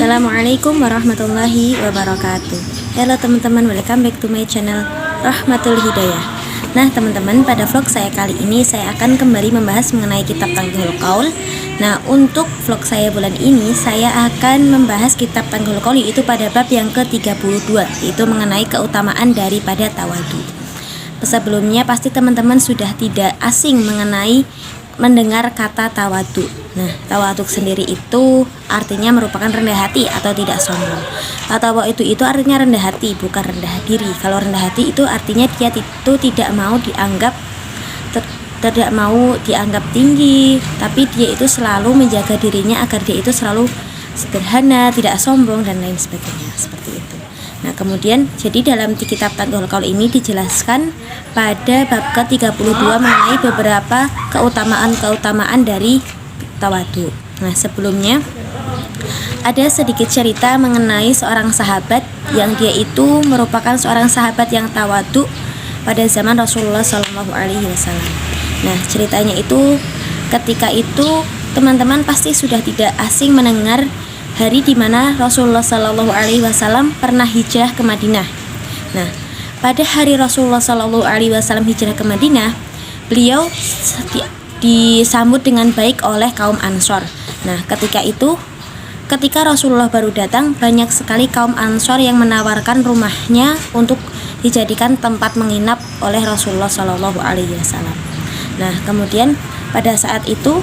Assalamualaikum warahmatullahi wabarakatuh. Halo teman-teman, welcome back to my channel Rahmatul Hidayah. Nah teman-teman, pada vlog saya kali ini saya akan kembali membahas mengenai kitab Tanghul Qaul. Nah untuk vlog saya bulan ini saya akan membahas kitab Tanghul Qaul, yaitu pada bab yang ke-32, yaitu mengenai keutamaan daripada tawadu. Sebelumnya pasti teman-teman sudah tidak asing mendengar kata tawadu. Nah, tawadu sendiri itu artinya merupakan rendah hati atau tidak sombong. Tawadu itu artinya rendah hati, bukan rendah diri. Kalau rendah hati itu artinya dia itu tidak mau dianggap tinggi, tapi dia itu selalu menjaga dirinya agar dia itu selalu sederhana, tidak sombong dan lain sebagainya, seperti itu. Nah kemudian jadi dalam di kitab Tanghul Qaul ini dijelaskan pada bab ke-32 mengenai beberapa keutamaan dari tawadu. Nah sebelumnya ada sedikit cerita mengenai seorang sahabat yang dia itu merupakan seorang sahabat yang tawadu pada zaman Rasulullah SAW. Nah ceritanya itu ketika itu teman-teman pasti sudah tidak asing mendengar hari di mana Rasulullah SAW pernah hijrah ke Madinah. Nah, pada hari Rasulullah SAW hijrah ke Madinah, beliau disambut dengan baik oleh kaum Ansor. Nah, ketika Rasulullah baru datang, banyak sekali kaum Ansor yang menawarkan rumahnya untuk dijadikan tempat menginap oleh Rasulullah SAW. Nah, kemudian pada saat itu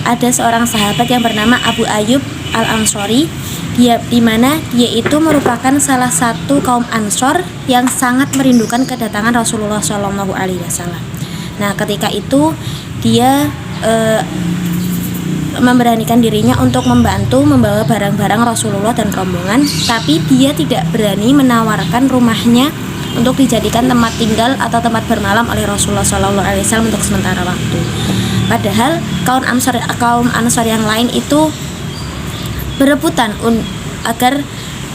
ada seorang sahabat yang bernama Abu Ayyub Al-Ansori, di mana dia itu merupakan salah satu kaum Ansor yang sangat merindukan kedatangan Rasulullah SAW. Nah, ketika itu dia memberanikan dirinya untuk membantu membawa barang-barang Rasulullah dan rombongan, tapi dia tidak berani menawarkan rumahnya untuk dijadikan tempat tinggal atau tempat bermalam oleh Rasulullah SAW untuk sementara waktu. Padahal kaum Ansor yang lain itu berebutan agar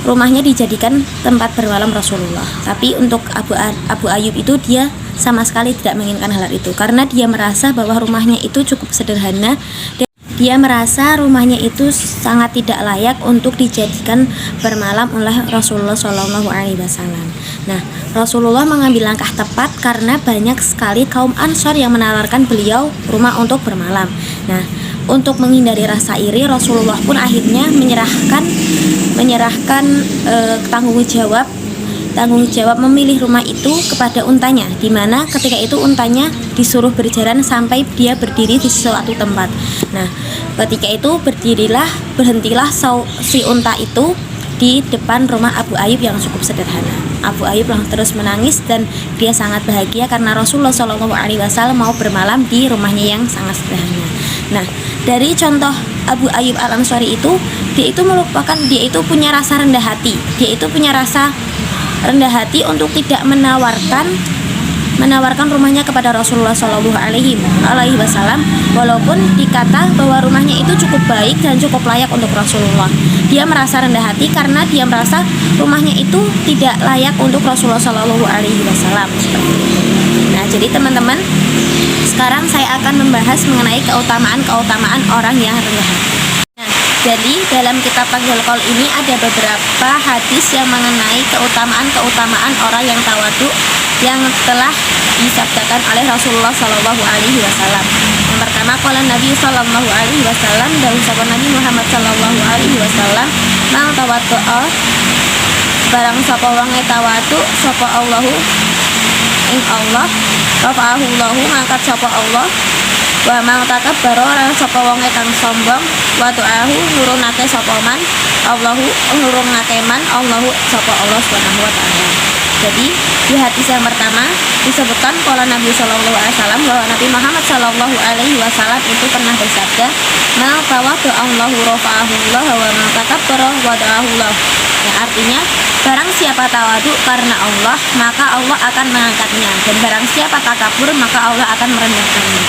rumahnya dijadikan tempat bermalam Rasulullah. Tapi untuk Abu Ayyub itu dia sama sekali tidak menginginkan hal itu, karena dia merasa bahwa rumahnya itu cukup sederhana dan dia merasa rumahnya itu sangat tidak layak untuk dijadikan bermalam oleh Rasulullah SAW. Nah, Rasulullah mengambil langkah tepat karena banyak sekali kaum Ansor yang menawarkan beliau rumah untuk bermalam. Nah, untuk menghindari rasa iri, Rasulullah pun akhirnya menyerahkan tanggung jawab memilih rumah itu kepada untanya, di mana ketika itu untanya disuruh berjalan sampai dia berdiri di suatu tempat. Nah, ketika itu berhentilah si unta itu di depan rumah Abu Ayyub yang cukup sederhana. Abu Ayyub terus menangis dan dia sangat bahagia karena Rasulullah SAW mau bermalam di rumahnya yang sangat sederhana. Nah, dari contoh Abu Ayyub Al-Ansori itu, dia itu punya rasa rendah hati. Dia itu punya rasa rendah hati untuk tidak menawarkan rumahnya kepada Rasulullah SAW, walaupun dikata bahwa rumahnya itu cukup baik dan cukup layak untuk Rasulullah. Dia merasa rendah hati karena dia merasa rumahnya itu tidak layak untuk Rasulullah SAW. Nah, jadi teman-teman, sekarang saya akan membahas mengenai keutamaan orang yang rendah hati. Nah, jadi dalam kitab Tanghul Qaul ini ada beberapa hadis yang mengenai keutamaan orang yang tawadu yang telah disabdakan oleh Rasulullah SAW. Yang pertama, qala Nabi SAW, dawuh sapa Nabi Muhammad SAW, "Mang tawaddu'a, barang sapa wong tawadu sapa Allahu ing Allah, rafa'ahu Allahu, ngangkat sapa Allah, wa mang takabbara ora sapa wong kang sombong, wa tu'ahu nurunake sapa man Allahu, nurunake man Allahu sapa Allah Subhanahu wa taala." Jadi di hadis yang pertama disebutkan qala Nabi sallallahu alaihi wasallam, bahwa Nabi Muhammad sallallahu alaihi wasallam itu pernah bersabda, "Ma tawaddu Allahu rafa'ahu Allah wa ma takabbara wada'ahu Allah." Yang artinya, barang siapa tawadu karena Allah, maka Allah akan mengangkatnya, dan barang siapa takabur, maka Allah akan merendahkannya.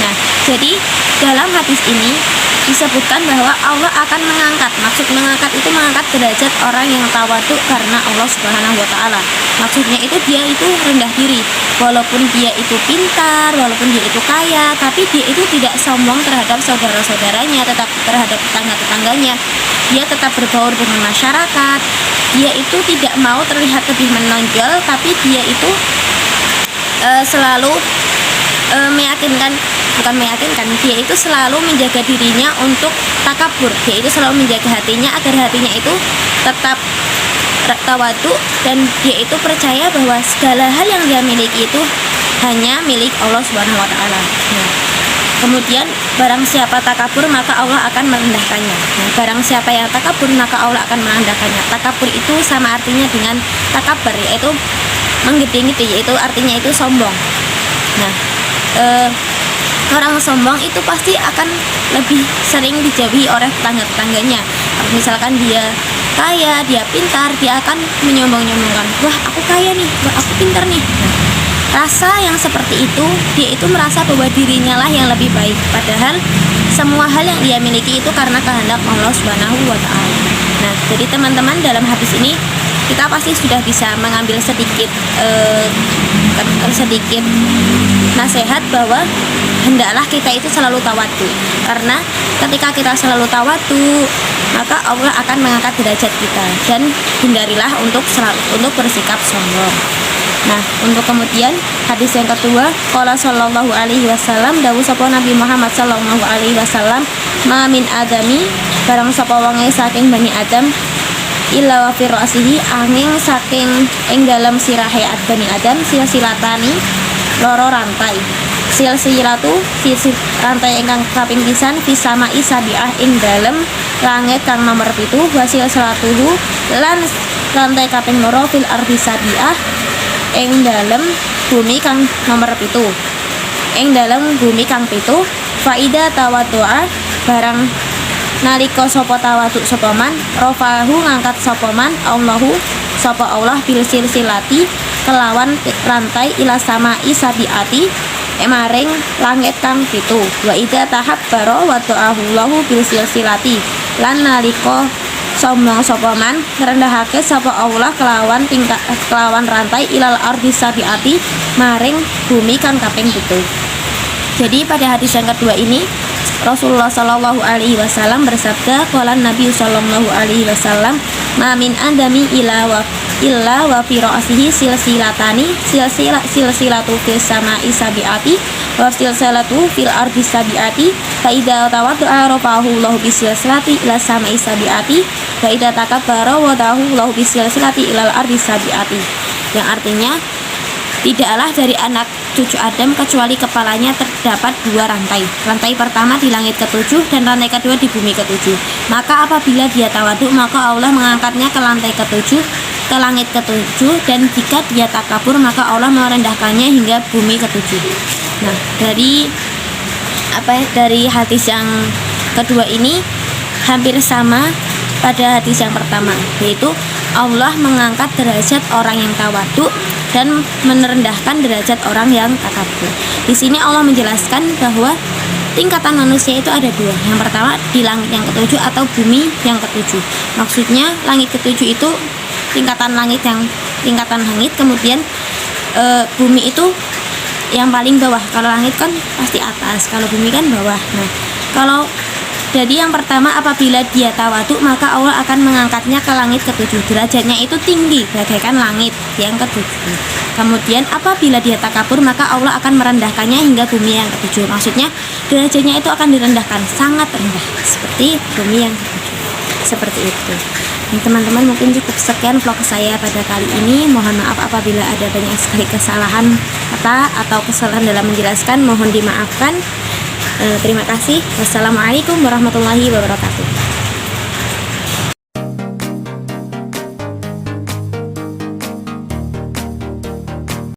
Nah, jadi dalam hadis ini disebutkan bahwa Allah akan mengangkat. Maksud mengangkat itu mengangkat derajat orang yang tawadu karena Allah Subhanahu wa taala. Maksudnya itu dia itu rendah diri. Walaupun dia itu pintar, walaupun dia itu kaya, tapi dia itu tidak sombong terhadap saudara-saudaranya, tetap terhadap tetangga-tetangganya. dia tetap berbaur dengan masyarakat, dia itu tidak mau terlihat lebih menonjol, tapi dia itu selalu dia itu selalu menjaga dirinya untuk takabur. Dia itu selalu menjaga hatinya agar hatinya itu tetap tawadu, dan dia itu percaya bahwa segala hal yang dia miliki itu hanya milik Allah Subhanahu wa taala. Nah, kemudian barang siapa takabur maka Allah akan merendahkannya. Nah, barang siapa yang takabur maka Allah akan merendahkannya. Takabur itu sama artinya dengan takabur, yaitu menggede-gede, yaitu artinya itu sombong. Nah, orang sombong itu pasti akan lebih sering dijauhi oleh tetangga-tetangganya. Misalkan dia kaya, dia pintar, dia akan menyombong-nyombongkan, wah aku kaya nih, wah aku pintar nih. Rasa yang seperti itu, dia itu merasa bahwa dirinya lah yang lebih baik, padahal semua hal yang dia miliki itu karena kehendak Allah Subhanahu wa taala. Nah, jadi teman-teman, dalam hadis ini kita pasti sudah bisa mengambil sedikit nasihat bahwa hendaklah kita itu selalu tawadu, karena ketika kita selalu tawadu maka Allah akan mengangkat derajat kita, dan hindarilah untuk bersikap sombong. Nah, untuk kemudian hadis yang kedua, qala sallallahu alaihi wasallam, dawuh sapa Nabi Muhammad sallallahu alaihi wasallam, ma min adami, barang sapa wonge saking Bani Adam, illa wa fi ra'sihi, angin saking ing dalam sirahe Bani Adam, silsilatani, loro rantai. Silsilatu rantai ingkang kaping pisan fisama isabiah ing dalem langit kang nomor 7, wasil salatuhu lan rantai kaping loro fil ardi sabiah ing dalem bumi kang nomor 7, ing dalem bumi kang 7. Faida tawaddu'a, barang nalika sapa tawadhu sapa man, rafahu ngangkat sapa man Allahu sapa Allah bil silsilati kelawan rantai ila sama isabiati maring langit kang 7. Wa idza tahabbara wa ta'ahu lahu bil silsilati, lan nalika sombong sapa man ngrendahake sapa Allah kelawan rantai ilal ardi sabiati maring bumi kang kaping 7. Jadi pada hadis yang kedua ini Rasulullah Shallallahu Alaihi Wasallam bersabda, qala Nabi Shallallahu Alaihi Wasallam, ma min adami illa wa fi ra'sihi silsilatani, silsilatu fis sama'i sabiati wa silsilatu fil ardi sabiati, fa idza tawadda'a rafahu Allahu bis silsilati ila sama'i sabiati, fa idza takabbara wadahu Allahu bis silsilati ilal ardi sabiati. Yang artinya, tidaklah dari anak cucu Adam kecuali kepalanya terdapat 2 rantai. Rantai pertama di langit ke-7 dan rantai kedua di bumi ke-7. Maka apabila dia tawaduk, maka Allah mengangkatnya ke lantai ke-7, ke langit ke-7, dan jika dia takabur maka Allah merendahkannya hingga bumi ke-7. Nah, dari hadis yang kedua ini hampir sama pada hadis yang pertama, yaitu Allah mengangkat derajat orang yang tawaduk dan merendahkan derajat orang yang takabur. Di sini Allah menjelaskan bahwa tingkatan manusia itu ada 2. Yang pertama di langit yang ke-7 atau bumi yang ke-7. Maksudnya langit ke-7 itu tingkatan langit, kemudian bumi itu yang paling bawah. Kalau langit kan pasti atas, kalau bumi kan bawah. Nah, jadi yang pertama, apabila dia tawaduk maka Allah akan mengangkatnya ke langit ke-7. Derajatnya itu tinggi bagaikan langit yang ke-7. Kemudian apabila dia takabur maka Allah akan merendahkannya hingga bumi yang ke-7. Maksudnya derajatnya itu akan direndahkan sangat rendah seperti bumi yang ke-7. Seperti itu. Nah, teman-teman, mungkin cukup sekian vlog saya pada kali ini. Mohon maaf apabila ada banyak sekali kesalahan kata atau kesalahan dalam menjelaskan, mohon dimaafkan. Terima kasih. Wassalamualaikum warahmatullahi wabarakatuh.